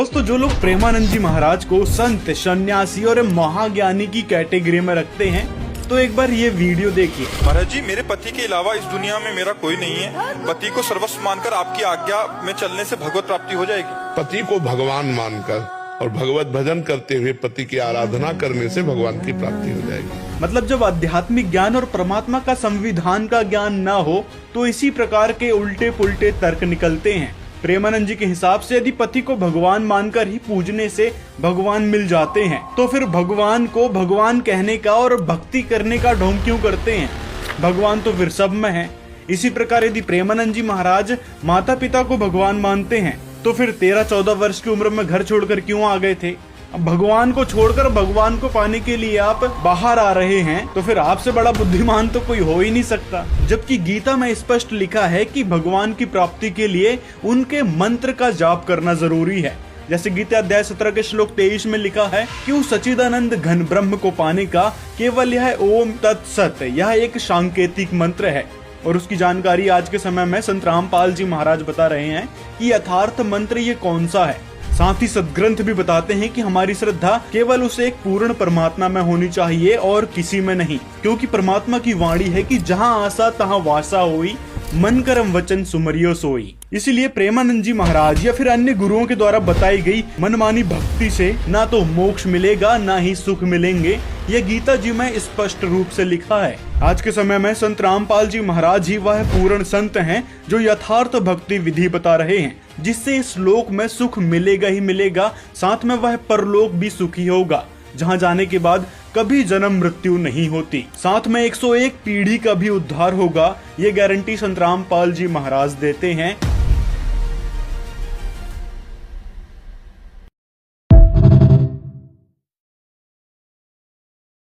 दोस्तों, जो लोग प्रेमानंद जी महाराज को संत, सन्यासी और महाज्ञानी की कैटेगरी में रखते हैं, तो एक बार ये वीडियो देखिए। महाराज जी, मेरे पति के अलावा इस दुनिया में मेरा कोई नहीं है। पति को सर्वस्व मानकर आपकी आज्ञा में चलने से भगवत प्राप्ति हो जाएगी। पति को भगवान मानकर और भगवत भजन करते हुए पति की आराधना करने से भगवान की प्राप्ति हो जाएगी। मतलब जब आध्यात्मिक ज्ञान और परमात्मा का संविधान का ज्ञान न हो तो इसी प्रकार के उल्टे पुल्टे तर्क निकलते हैं। प्रेमानंद जी के हिसाब से यदि पति को भगवान मानकर ही पूजने से भगवान मिल जाते हैं, तो फिर भगवान को भगवान कहने का और भक्ति करने का ढोंग क्यों करते हैं? भगवान तो फिर सब में है। इसी प्रकार यदि प्रेमानंद जी महाराज माता पिता को भगवान मानते हैं, तो फिर 13-14 वर्ष की उम्र में घर छोड़कर क्यों आ गए थे? अब भगवान को छोड़कर भगवान को पाने के लिए आप बाहर आ रहे हैं, तो फिर आपसे बड़ा बुद्धिमान तो कोई हो ही नहीं सकता। जबकि गीता में स्पष्ट लिखा है कि भगवान की प्राप्ति के लिए उनके मंत्र का जाप करना जरूरी है। जैसे गीता अध्याय 17 के श्लोक 23 में लिखा है कि उस सच्चिदानंद घन ब्रह्म को पाने का केवल यह ओम तत्सत, यह एक सांकेतिक मंत्र है। और उसकी जानकारी आज के समय में संत रामपाल जी महाराज बता रहे हैं कि यथार्थ मंत्र ये कौन सा है। साथ ही सदग्रंथ भी बताते हैं कि हमारी श्रद्धा केवल उस एक पूर्ण परमात्मा में होनी चाहिए और किसी में नहीं, क्योंकि परमात्मा की वाणी है कि जहाँ आशा तहाँ वासा होई, मन करम वचन सुमरियो सोई। इसीलिए प्रेमानंद जी महाराज या फिर अन्य गुरुओं के द्वारा बताई गई मनमानी भक्ति से ना तो मोक्ष मिलेगा ना ही सुख मिलेंगे, यह गीता जी में स्पष्ट रूप से लिखा है। आज के समय में संत रामपाल जी महाराज ही वह पूर्ण संत हैं जो यथार्थ भक्ति विधि बता रहे हैं, जिससे इस लोक में सुख मिलेगा ही मिलेगा, साथ में वह परलोक भी सुखी होगा, जहां जाने के बाद कभी जन्म मृत्यु नहीं होती। साथ में 101 पीढ़ी का भी उद्धार होगा, ये गारंटी संत रामपाल जी महाराज देते हैं।